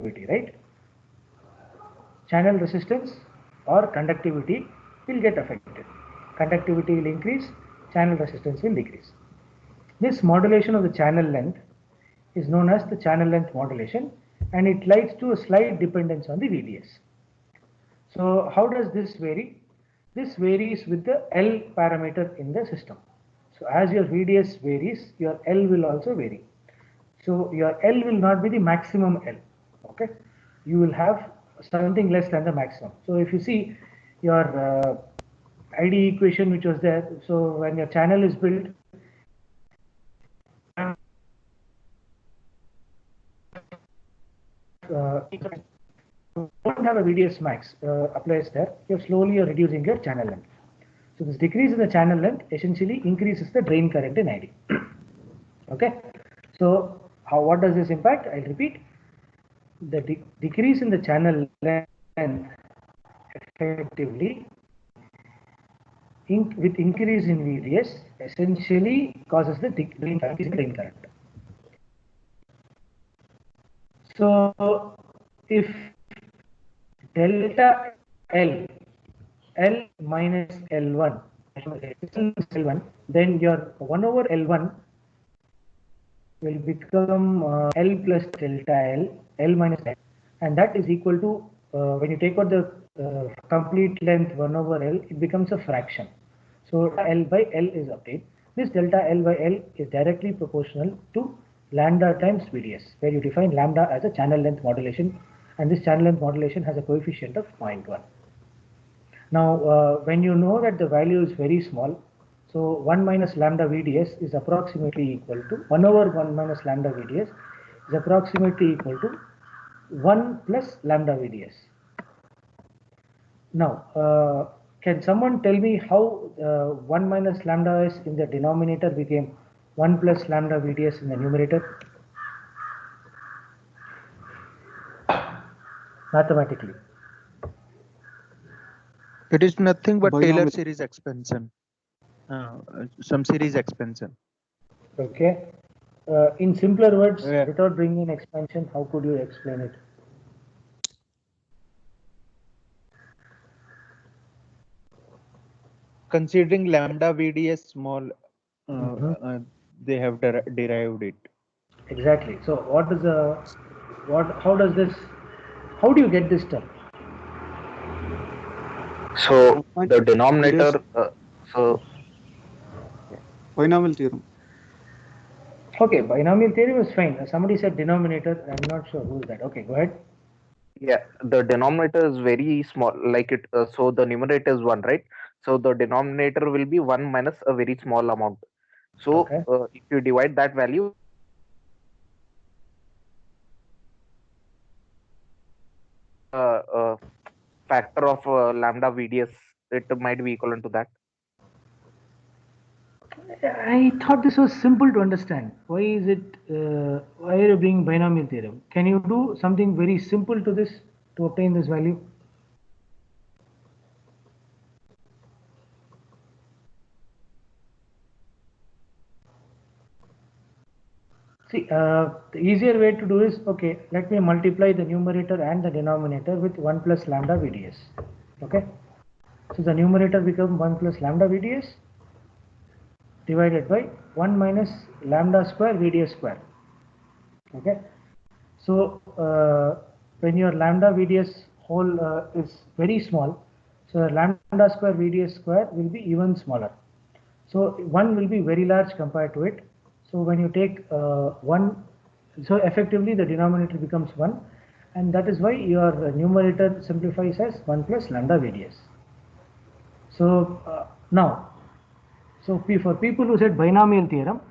conductivity, right? Channel resistance or conductivity will get affected. Conductivity will increase, channel resistance will decrease. This modulation of the channel length is known as the channel length modulation, and it leads to a slight dependence on the VDS. So how does this vary? This varies with the L parameter in the system. So as your VDS varies, your L will also vary. So your L will not be the maximum L. Okay, you will have something less than the maximum. So if you see your ID equation which was there, so when your channel is built, don't have a VDS max applies there, you're slowly reducing your channel length. So this decrease in the channel length essentially increases the drain current in ID. Okay, so what does this impact? I'll repeat. The decrease in the channel length effectively with increase in VDS essentially causes the drain current. So if delta L minus L1, then your 1 over L1 will become L plus delta L minus L, and that is equal to, when you take out the complete length 1 over L, it becomes a fraction. So L by L is obtained. This delta L by L is directly proportional to lambda times VDS, where you define lambda as a channel length modulation, and this channel length modulation has a coefficient of 0.1. Now, when you know that the value is very small, so 1 minus lambda VDS is approximately equal to 1 over 1 minus lambda VDS is approximately equal to 1 plus lambda VDS. Now, can someone tell me how 1 minus lambda S in the denominator became 1 plus lambda VDS in the numerator? Mathematically. It is nothing but Binomial. Taylor series expansion. Some series expansion. Okay. In simpler words, without bringing in expansion, how could you explain it? Considering lambda VDS small, they have derived it. Exactly. So what is how do you get this term? So the denominator, binomial theorem. Okay, binomial theorem is fine. Somebody said denominator. I'm not sure who is that. Okay, go ahead. yeah, the denominator is very small, like it. So the numerator is 1, right? So the denominator will be 1 minus a very small amount. So Okay. if you divide that value, factor of lambda VDS, it might be equivalent to that. I thought this was simple to understand. Why is it? Why are you bringing binomial theorem? Can you do something very simple to this to obtain this value? See, the easier way to do is, okay, let me multiply the numerator and the denominator with 1 plus lambda VDS. Okay. So the numerator becomes 1 plus lambda VDS divided by 1 minus lambda square VDS square. Okay. So when your lambda VDS whole is very small, so lambda square VDS square will be even smaller. So 1 will be very large compared to it. So when you take 1, so effectively the denominator becomes 1, and that is why your numerator simplifies as 1 plus lambda VDS. So now, so for people who said binomial theorem,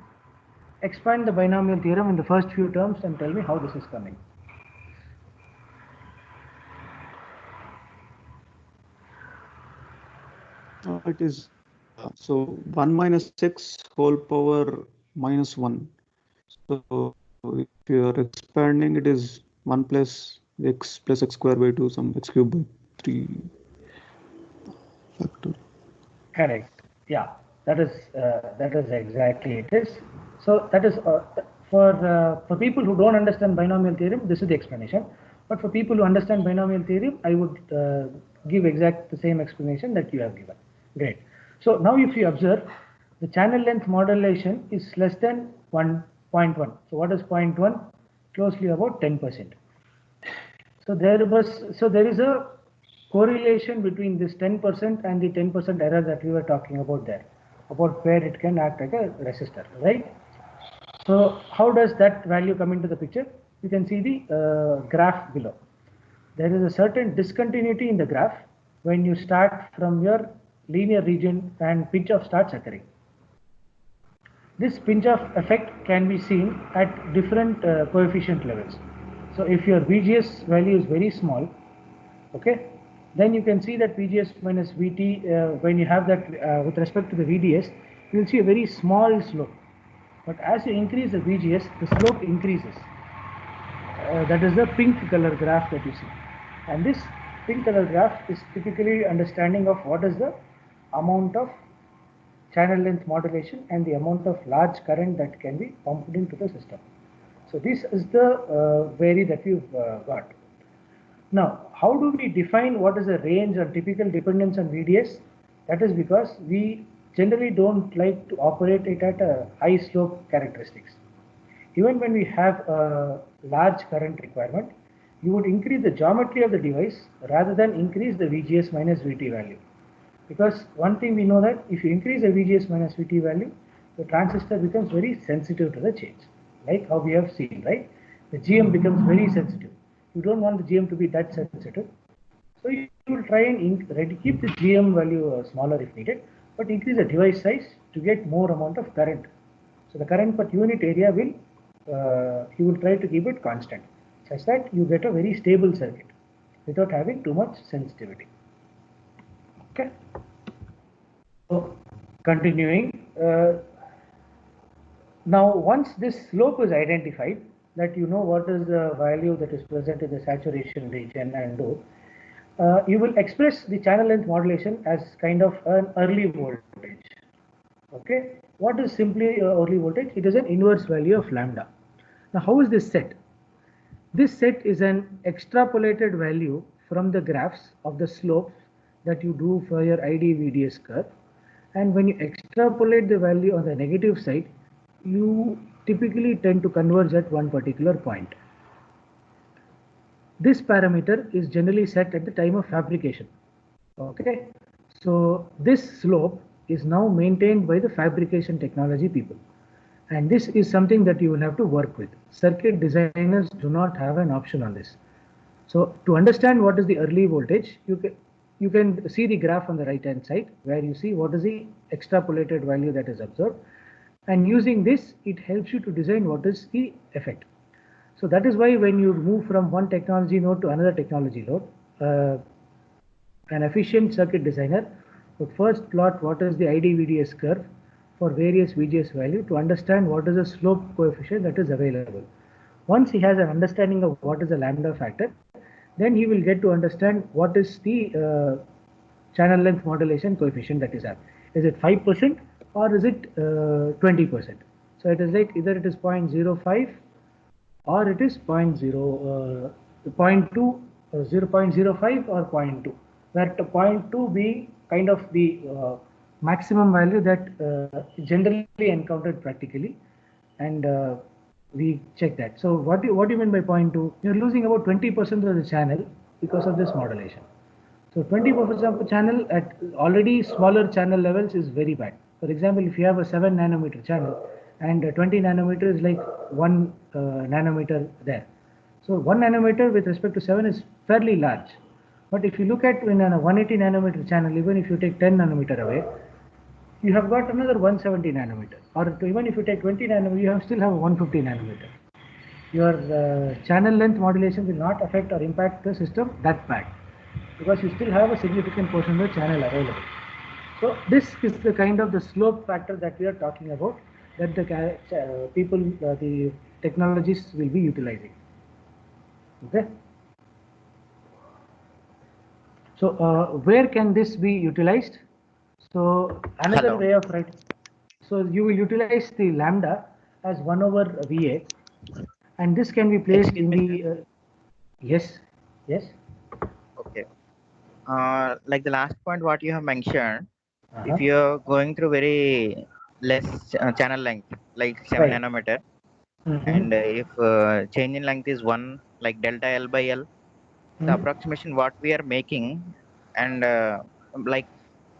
expand the binomial theorem in the first few terms and tell me how this is coming. It is so 1 minus 6 whole power minus 1. So if you are expanding, it is 1 plus x square by 2, some x cube by 3 factor. Correct. Yeah, that is exactly it is. So that is for people who don't understand binomial theorem, this is the explanation. But for people who understand binomial theorem, I would give exact the same explanation that you have given. Great. So now if you observe, the channel length modulation is less than 1.1. So what is 0.1? Closely about 10%. So there is a correlation between this 10% and the 10% error that we were talking about there, about where it can act like a resistor, right? So how does that value come into the picture? You can see the graph below. There is a certain discontinuity in the graph when you start from your linear region and pinch off starts occurring. This pinch off effect can be seen at different coefficient levels. So if your VGS value is very small, okay, then you can see that VGS minus VT, when you have that with respect to the VDS, you will see a very small slope. But as you increase the VGS, the slope increases. That is the pink color graph that you see. And this pink color graph is typically understanding of what is the amount of channel length modulation and the amount of large current that can be pumped into the system. So this is the vary that you've got. Now, how do we define what is the range or typical dependence on VDS? That is because we generally don't like to operate it at a high slope characteristics. Even when we have a large current requirement, you would increase the geometry of the device rather than increase the VGS minus VT value. Because one thing we know that if you increase the VGS minus VT value, the transistor becomes very sensitive to the change, like how we have seen, right? The GM becomes very sensitive. You don't want the GM to be that sensitive. So you will try and keep the GM value smaller if needed, but increase the device size to get more amount of current. So the current per unit area will, you will try to keep it constant, such that you get a very stable circuit without having too much sensitivity. Okay. So continuing, now once this slope is identified, that you know what is the value that is present in the saturation region and do, you will express the channel length modulation as kind of an early voltage. Okay, what is simply early voltage? It is an inverse value of lambda. Now how is this set? This set is an extrapolated value from the graphs of the slopes that you do for your ID VDS curve, and when you extrapolate the value on the negative side, you typically tend to converge at one particular point. This parameter is generally set at the time of fabrication. Okay, so this slope is now maintained by the fabrication technology people, and this is something that you will have to work with. Circuit designers do not have an option on this. So to understand what is the early voltage, you can see the graph on the right hand side where you see what is the extrapolated value that is observed, and using this it helps you to design what is the effect. So that is why when you move from one technology node to another technology node, an efficient circuit designer would first plot what is the ID VDS curve for various VGS value to understand what is the slope coefficient that is available. Once he has an understanding of what is the lambda factor, then he will get to understand what is the channel length modulation coefficient that is at. Is it 5% or is it 20%? So it is like either it is 0.05 or it is 0.2, 0.05 or 0.2, where 0.2 be kind of the maximum value that generally encountered practically, and we check that. So what do you mean by 0.2? You're losing about 20% of the channel because of this modulation. So 20% of the channel at already smaller channel levels is very bad. For example, if you have a 7 nanometer channel and 20 nanometer is like 1 nanometer there. So 1 nanometer with respect to 7 is fairly large. But if you look at in a 180 nanometer channel, even if you take 10 nanometer away, you have got another 170 nanometer. Or even if you take 20 nanometer, you still have 150 nanometer. Your channel length modulation will not affect or impact the system that bad, because you still have a significant portion of the channel available. So this is the kind of the slope factor that we are talking about, that the people, the technologists will be utilizing. Okay. So where can this be utilized? So another way of writing. So you will utilize the lambda as 1 over VA, and this can be placed in the Yes. Yes. Okay. Like the last point what you have mentioned, Uh-huh. if you're going through very less channel length, like 7 Right. nanometer, Mm-hmm. and if change in length is 1, like delta L by L, the Mm-hmm. approximation what we are making, and like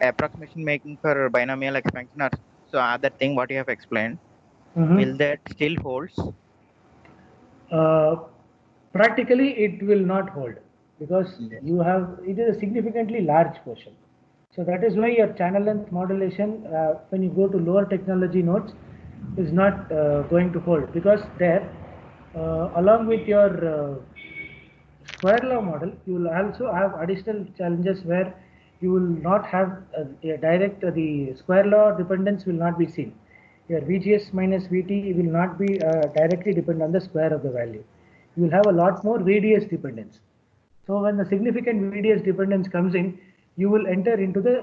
approximation making for binomial expansion or so other thing what you have explained, will Mm-hmm. that still holds? Uh, practically, it will not hold because Yes. you have it is a significantly large portion. So that is why your channel length modulation, when you go to lower technology nodes, is not going to hold because there, along with your square law model, you will also have additional challenges where you will not have a direct the square law dependence will not be seen. Your VGS minus VT will not be directly dependent on the square of the value. You will have a lot more VDS dependence. So when the significant VDS dependence comes in, you will enter into the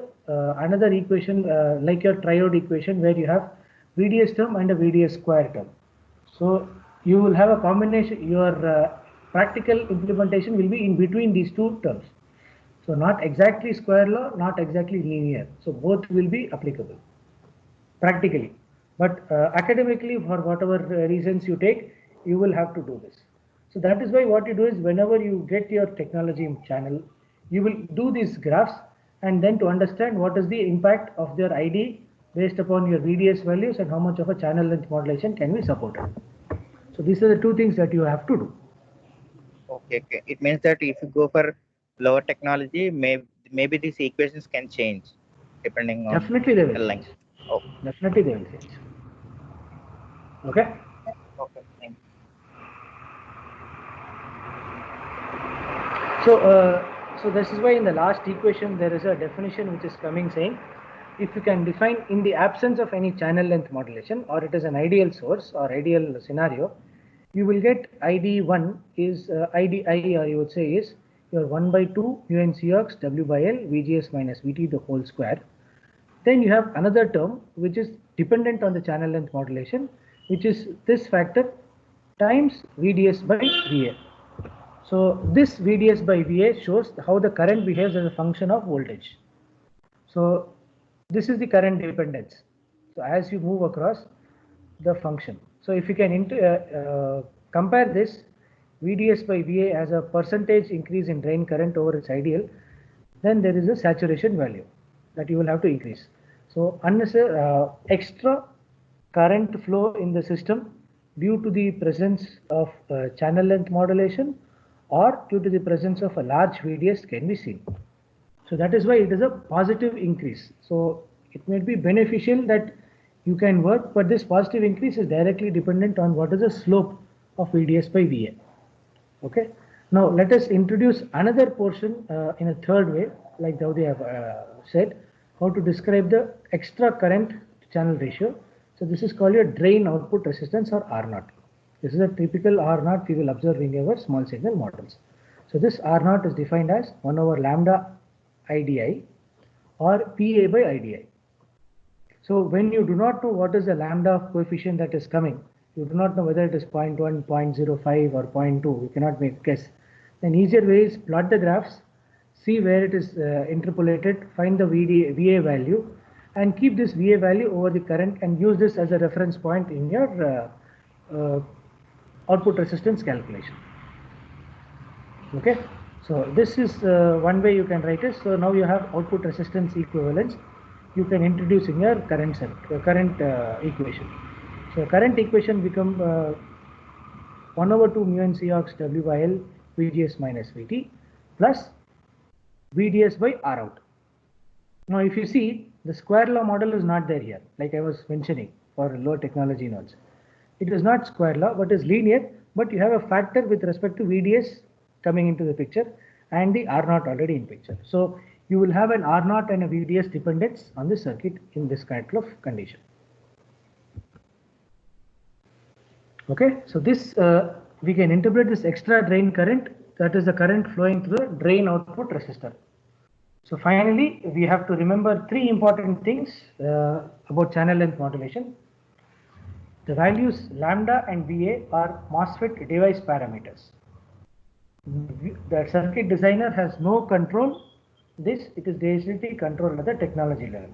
another equation like your triode equation where you have VDS term and a VDS square term. So you will have a combination, your practical implementation will be in between these two terms. So not exactly square law, not exactly linear. So both will be applicable practically. But academically, for whatever reasons you take, you will have to do this. So that is why what you do is whenever you get your technology channel, you will do these graphs and then to understand what is the impact of their ID based upon your VDS values and how much of a channel length modulation can be supported. So these are the two things that you have to do. Okay, okay. It means that if you go for lower technology, maybe these equations can change depending on Definitely they will the change. length. Oh, Definitely they will change. Okay. okay. Thank you. So this is why in the last equation there is a definition which is coming saying if you can define in the absence of any channel length modulation or it is an ideal source or ideal scenario, you will get ID1 is IDI or you would say is your 1 by 2 UNCox W by L VGS minus VT the whole square. Then you have another term which is dependent on the channel length modulation, which is this factor times VDS by VA. So this VDS by VA shows how the current behaves as a function of voltage. So this is the current dependence. So as you move across the function. So if you can compare this VDS by VA as a percentage increase in drain current over its ideal, then there is a saturation value that you will have to increase. So unnecessary extra current flow in the system due to the presence of channel length modulation or due to the presence of a large VDS can be seen. So that is why it is a positive increase. So it may be beneficial that you can work, but this positive increase is directly dependent on what is the slope of VDS by VA. Okay. Now let us introduce another portion in a third way, like Daudi have said, how to describe the extra current channel ratio. So this is called your drain output resistance or R0. This is a typical R0 we will observe in our small signal models. So this R0 is defined as 1 over lambda IDI or PA by IDI. So when you do not know what is the lambda coefficient that is coming, you do not know whether it is 0.1, 0.05 or 0.2, you cannot make guess. Then easier way is plot the graphs, see where it is interpolated, find the VA value and keep this VA value over the current and use this as a reference point in your output resistance calculation. Okay, so this is one way you can write it. So now you have output resistance equivalence. You can introduce in your current equation. So current equation become 1 over 2 mu n Cox W by L VGS minus VT plus VDS by R out. Now if you see the square law model is not there here, like I was mentioning for low technology nodes. It is not square law but is linear, but you have a factor with respect to VDS coming into the picture and the R0 already in picture. So you will have an R0 and a VDS dependence on the circuit in this kind of condition. Okay, so this we can interpret this extra drain current, that is the current flowing through the drain output resistor. So finally, we have to remember three important things about channel length modulation. The values lambda and VA are MOSFET device parameters. The circuit designer has no control. This, it is basically controlled at the technology level.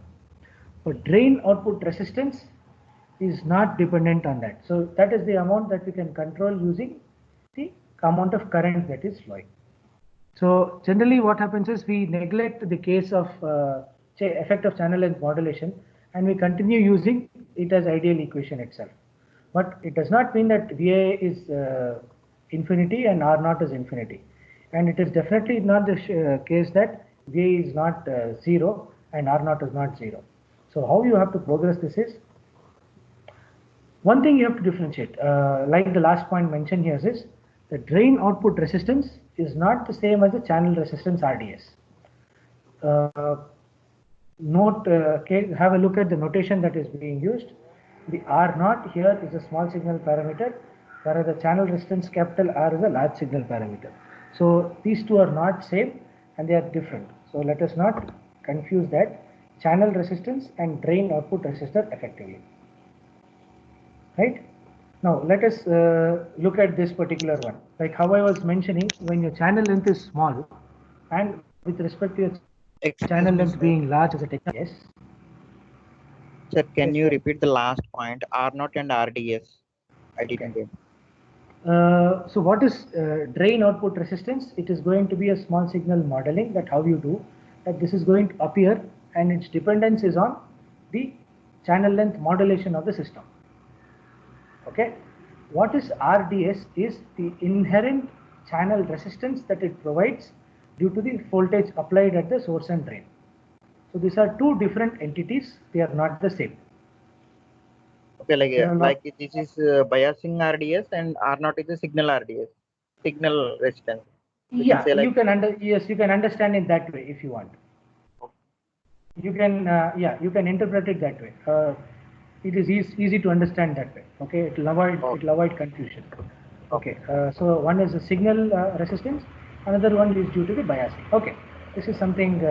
But drain output resistance is not dependent on that. So that is the amount that we can control using the amount of current that is flowing. So generally what happens is we neglect the case of effect of channel length modulation, and we continue using it as ideal equation itself. But it does not mean that VA is infinity and R naught is infinity. And it is definitely not the case that VA is not 0 and R naught is not 0. So how you have to progress this is, one thing you have to differentiate, like the last point mentioned here is, the drain output resistance is not the same as the channel resistance RDS. Have a look at the notation that is being used. The R naught here is a small signal parameter, whereas the channel resistance capital R is a large signal parameter. So these two are not same and they are different. So let us not confuse that channel resistance and drain output resistor effectively. Right? Now let us look at this particular one. Like how I was mentioning, when your channel length is small and with respect to your channel length being large as a technology, yes. Sir, can Yes, you sir. repeat the last point? R0 and RDS. I didn't Okay. get. So what is drain output resistance? It is going to be a small signal modeling, that how you do that this is going to appear, and its dependence is on the channel length modulation of the system. Okay. What is RDS is the inherent channel resistance that it provides due to the voltage applied at the source and drain. So these are two different entities. They are not the same. Okay, There are like this is biasing RDS and R0 is a signal RDS, signal resistance. We can Yeah, say like. yes, you can understand it that way if you want. You can, yeah, you can interpret it that way. It is easy to understand that way. Okay, Oh, it'll avoid confusion. okay. Okay, so one is a signal resistance, another one is due to the biasing. Okay, this is something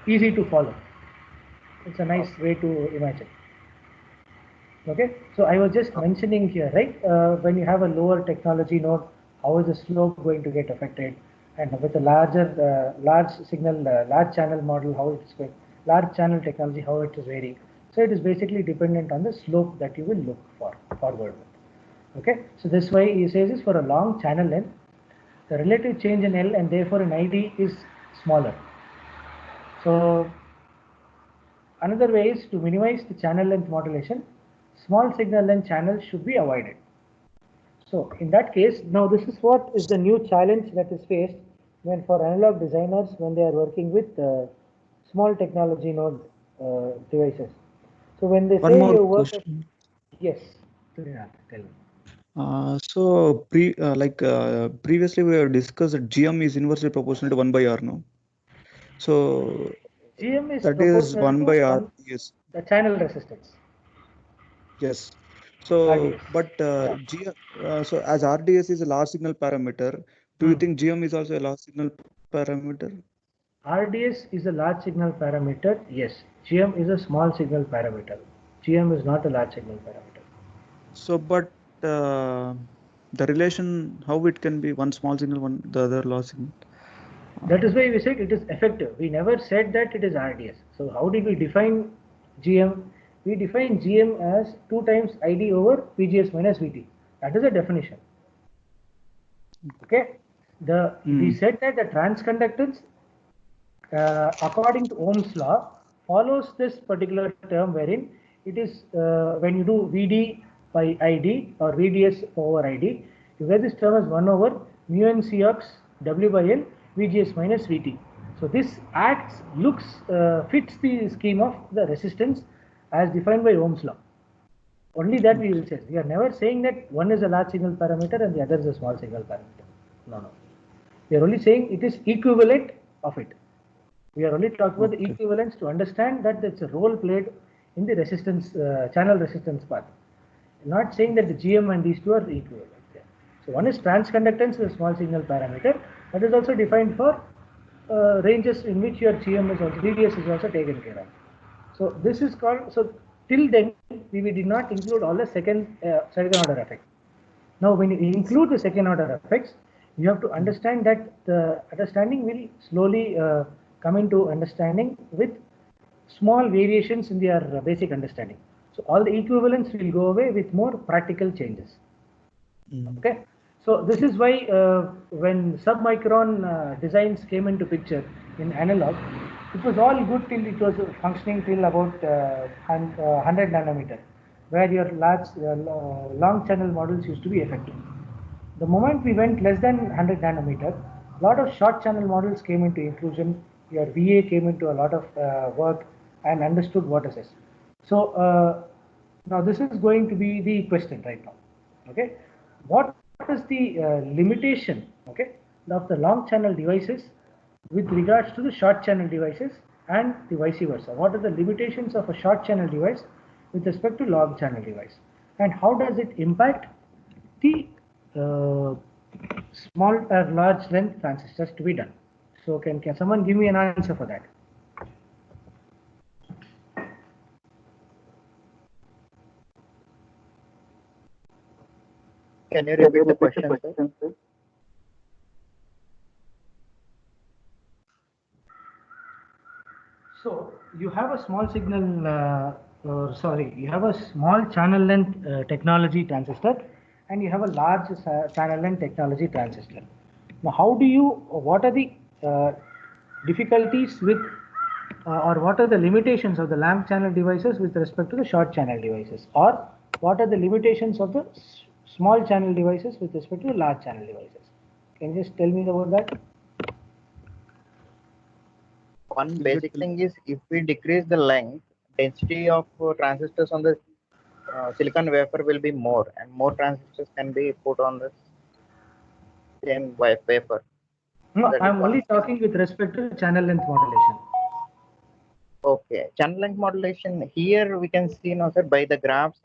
easy to follow. It's a nice way to imagine. Okay, so I was just mentioning here, right? When you have a lower technology node, how is the slope going to get affected? And with a large signal, large channel model, how it is going, large channel technology, how it is varying. So it is basically dependent on the slope that you will look forward with. Okay, so this way he says is for a long channel length, the relative change in L and therefore in ID is smaller. So another way is to minimize the channel length modulation. Small signal length channels should be avoided. So in that case, now this is what is the new challenge that is faced when for analog designers when they are working with small technology node devices. So when they One say more you work at, question. yes, Srinath, tell me. Previously we have discussed that GM is inversely proportional to 1 by R now. So GM is that is proportional 1 to by R. one Yes. the channel resistance. Yes. So, RDS. but Yeah. so as RDS is a large signal parameter, do you Hmm. think GM is also a large signal parameter? RDS is a large signal parameter. Yes. GM is a small signal parameter. GM is not a large signal parameter. So, but the relation, how it can be one small signal, one the other large signal? That is why we said it is effective. We never said that it is RDS. So how did we define GM? We define GM as 2 times ID over VGS minus VT. That is a definition. Okay. We said that the transconductance, according to Ohm's law, follows this particular term wherein it is when you do VD by ID or VDS over ID, you get this term as 1 over mu n Cox W by L VGS minus VT. So this fits the scheme of the resistance as defined by Ohm's law. Only that we will say. We are never saying that one is a large signal parameter and the other is a small signal parameter. No, no. We are only saying it is equivalent of it. We are only talking about the Okay. equivalence to understand that it's a role played in the resistance, channel resistance part. Not saying that the GM and these two are equivalent. So one is transconductance, a small signal parameter. That is also defined for ranges in which your GM is also, VDS is also taken care of. So this is called, so till then we did not include all the second order effects. Now when you include the second order effects, You have to understand that the understanding will slowly come into understanding with small variations in their basic understanding. So all the equivalence will go away with more practical changes. Okay, so this is why when submicron designs came into picture in analog, it was all good till it was functioning till about 100 nanometer, where your large long channel models used to be effective. The moment we went less than 100 nanometer, a lot of short channel models came into inclusion. Your VA came into a lot of work and understood what is this. So now this is going to be the question right now. Okay, what is the limitation, okay, of the long channel devices with regards to the short channel devices and the vice versa? What are the limitations of a short channel device with respect to long channel device, and how does it impact the small or large length transistors to be done? So can someone give me an answer for that? Can you repeat the question, sir? So you have a small signal, you have a small channel length technology transistor, and you have a large channel length technology transistor. Now, what are the difficulties with, or what are the limitations of the lamp channel devices with respect to the short channel devices, or what are the limitations of the small channel devices with respect to the large channel devices? Can you just tell me about that? One basic thing is, if we decrease the length, density of transistors on the silicon wafer will be more, and more transistors can be put on the same wafer. No, That is I'm one only thing. talking with respect to channel length modulation. Okay, channel length modulation. Here we can see now, sir, by the graphs,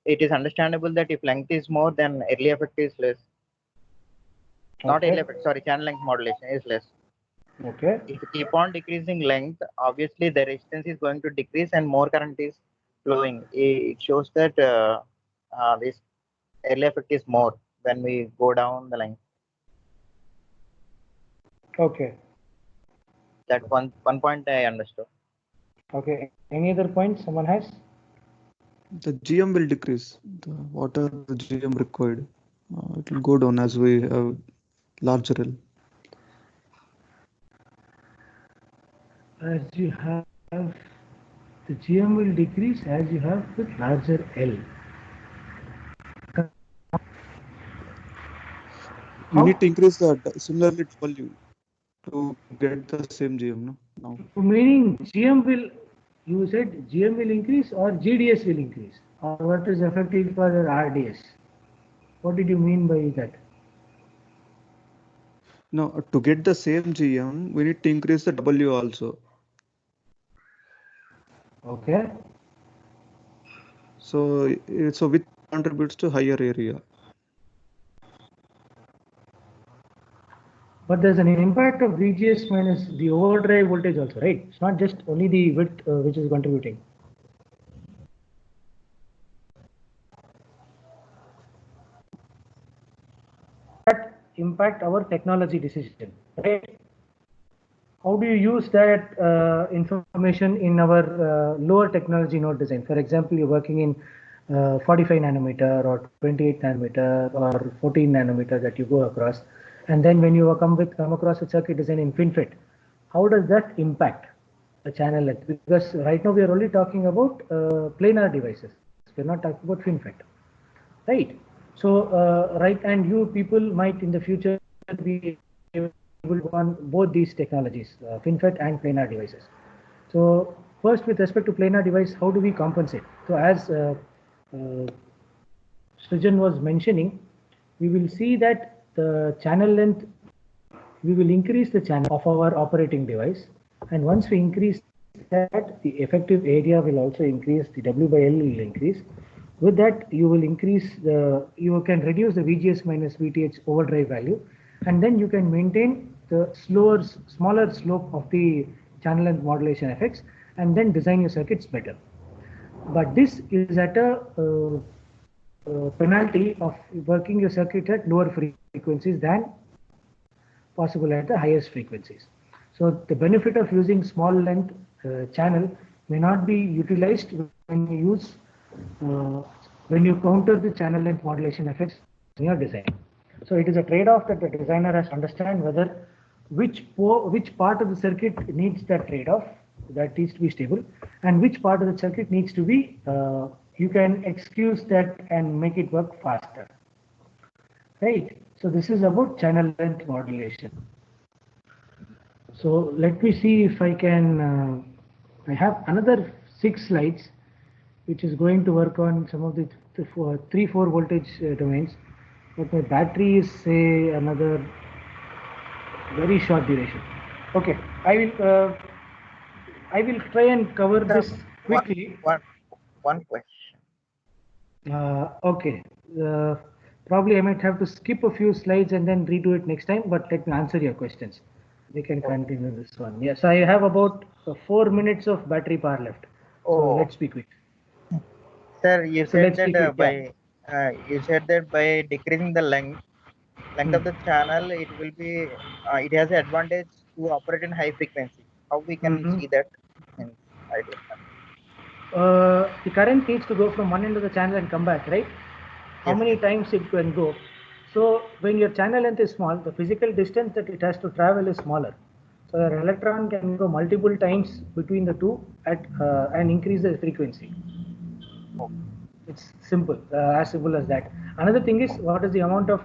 it is understandable that if length is more, then early effect is less. Not early effect, sorry, channel length modulation is less. Okay. If you keep on decreasing length, obviously the resistance is going to decrease and more current is flowing. It shows that this early effect is more when we go down the length. Okay. That one point I understood. Okay. Any other point someone has? The GM will decrease. Whatever the GM required, it will go down as we have larger L. As you have, the GM will decrease as you have with larger L. You need to increase the similarly W to get the same GM. No? Now. Meaning GM will, you said GM will increase or GDS will increase, or what is effective for your RDS? What did you mean by that? No, to get the same GM, we need to increase the W also. Okay. So which contributes to higher area. But there's an impact of VGS minus the overdrive voltage also, right? It's not just only the width which is contributing. That impact our technology decision, right? How do you use that information in our lower technology node design? For example, you're working in 45 nanometer or 28 nanometer or 14 nanometer that you go across, and then when you come across a circuit design in FinFET, how does that impact the channel length? Because right now we are only talking about planar devices. We're not talking about FinFET, right? So right, and you people might in the future be able to go on both these technologies, FinFET and planar devices. So first, with respect to planar device, how do we compensate? So as Srijan was mentioning, we will see that the channel length, we will increase the channel of our operating device, and once we increase that, the effective area will also increase, the W by L will increase. With that, you will increase you can reduce the VGS minus VTH overdrive value, and then you can maintain the smaller slope of the channel length modulation effects, and then design your circuits better. But this is at a penalty of working your circuit at lower frequencies than possible at the highest frequencies. So the benefit of using small length channel may not be utilized uh, when you counter the channel length modulation effects in your design. So it is a trade-off that the designer has to understand whether which part of the circuit needs that trade-off, that needs to be stable, and which part of the circuit needs to be you can excuse that and make it work faster. Right. So this is about channel length modulation. So let me see if I can. I have another 6 slides, which is going to work on some of the 3-4 voltage domains, but my battery is say another very short duration. Okay, I will try and cover this quickly. One question. Okay. Probably I might have to skip a few slides and then redo it next time, but let me answer your questions. We can continue this one. Yes, I have about 4 minutes of battery power left. So let's be quick. Sir, you So said let's that be quick, by decreasing the length of the channel, it will be it has an advantage to operate in high frequency. How we can see that? Means, I don't know. The current needs to go from one end of the channel and come back, right? How many times it can go? So when your channel length is small, the physical distance that it has to travel is smaller. So your electron can go multiple times between the two at and increase the frequency. It's simple, as simple as that. Another thing is what is the amount of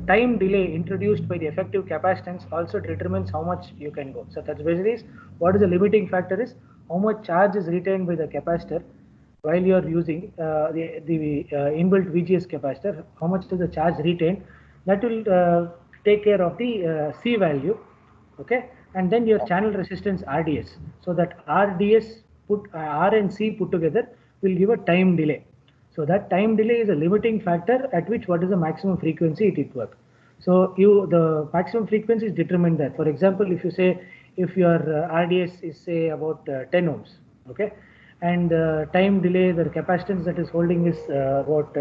time delay introduced by the effective capacitance also determines how much you can go. So that's basically what is the limiting factor is how much charge is retained by the capacitor while you are using the inbuilt VGS capacitor. How much is the charge retained? That will take care of the C value, okay, and then your channel resistance RDS. So that RDS put R and C put together will give a time delay. So that time delay is a limiting factor at which what is the maximum frequency it will work. So the maximum frequency is determined that. For example, if you say if your RDS is say about 10 ohms, okay, and time delay, the capacitance that is holding is about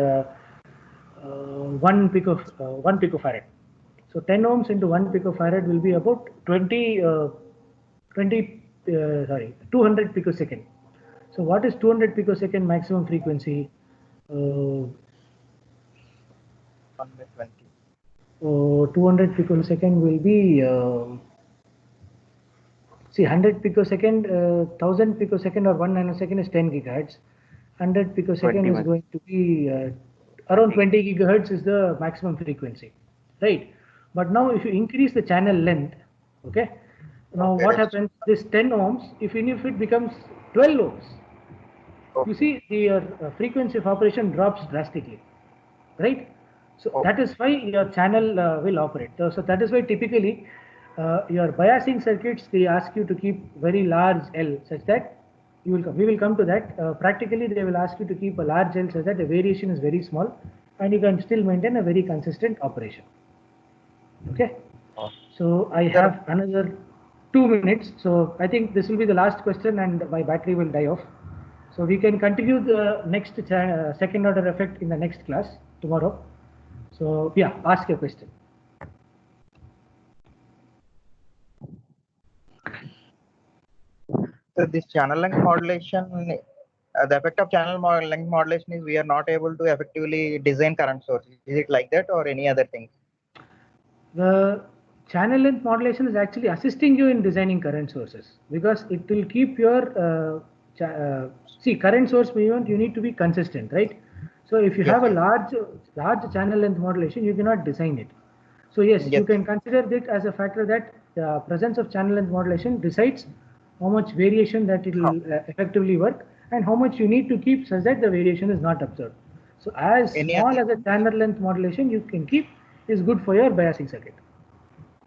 1 picofarad. So 10 ohms into 1 picofarad will be about 200 picosecond. So what is 200 picosecond maximum frequency? 200 picosecond will be see 100 picosecond, 1000 picosecond or 1 nanosecond is 10 gigahertz. 100 picosecond is going to be around 20 gigahertz is the maximum frequency, right? But now if you increase the channel length, okay, now what happens? This 10 ohms, even if it becomes 12 ohms, you see the frequency of operation drops drastically, right? So that is why your channel will operate. So that is why typically your biasing circuits, they ask you to keep very large L such that we will come to that. Practically they will ask you to keep a large L such that the variation is very small and you can still maintain a very consistent operation. Okay. So I have another 2 minutes. So I think this will be the last question and my battery will die off. So we can continue the next second order effect in the next class tomorrow. So yeah, ask your question. So this channel length modulation, the effect of channel length modulation is we are not able to effectively design current source. Is it like that or any other thing? The channel length modulation is actually assisting you in designing current sources because it will keep your see current source movement. You need to be consistent, right? So if you have a large channel length modulation, you cannot design it. So yes, you can consider it as a factor that the presence of channel length modulation decides how much variation that it will effectively work and how much you need to keep such that the variation is not observed. So as small as a channel length modulation you can keep is good for your biasing circuit.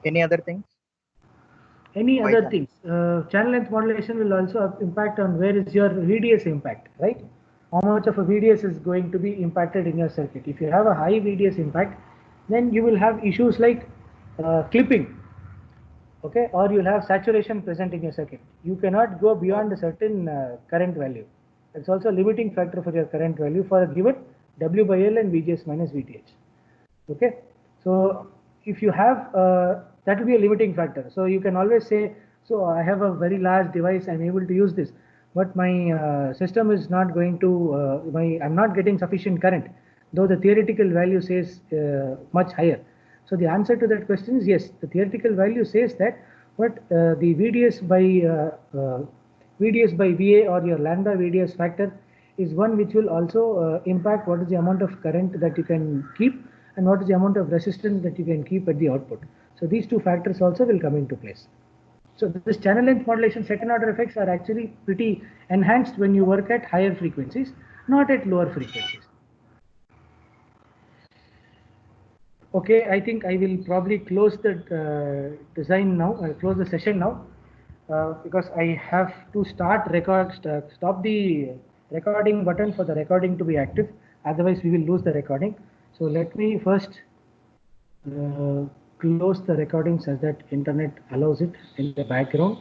Any other things? Any other things? Channel length modulation will also impact on where is your VDS impact, right? How much of a VDS is going to be impacted in your circuit. If you have a high VDS impact, then you will have issues like clipping, okay, or you'll have saturation present in your circuit. You cannot go beyond a certain current value. It's also a limiting factor for your current value for a given W by L and VGS minus VTH. Okay, so if you have that will be a limiting factor. So you can always say, so I have a very large device, I'm able to use this, but my system is not going to I'm not getting sufficient current, though the theoretical value says much higher. So the answer to that question is yes, the theoretical value says that, but the VDS by VA or your lambda VDS factor is one which will also impact what is the amount of current that you can keep and what is the amount of resistance that you can keep at the output. So these two factors also will come into place. So this channel length modulation second order effects are actually pretty enhanced when you work at higher frequencies, not at lower frequencies. Okay, I think I will probably close the design now, close the session now, because I have to stop the recording button for the recording to be active. Otherwise, we will lose the recording. So let me first close the recording such that internet allows it in the background.